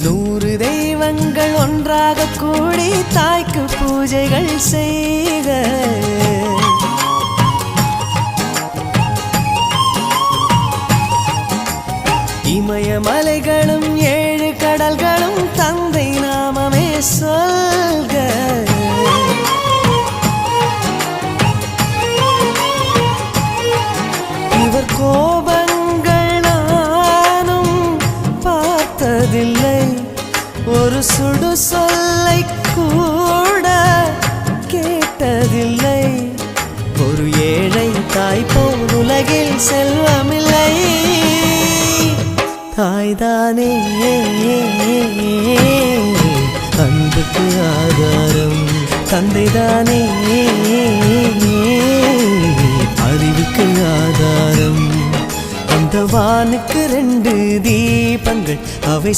100 தெய்வங்கள் ஒன்றாக கூடி தாய்க்கு பூஜைகள் செய்க. இமயமலைகளும் 7 கடல்களும் தந்தை நாமமே சொல்க. இவர் கோபங்கள் நானும் பார்த்ததில்லை, ஒரு சுடு சொல்லை கூட கேட்டதில்லை. ஒரு ஏழை தாய் போல் உலகில் செல்வமில்லை. தாய்தானே அன்புக்கு ஆதாரம், தந்தைதானே அறிவுக்கு ஆதாரம். அந்த வானுக்கு 2 தீபங்கள் அவை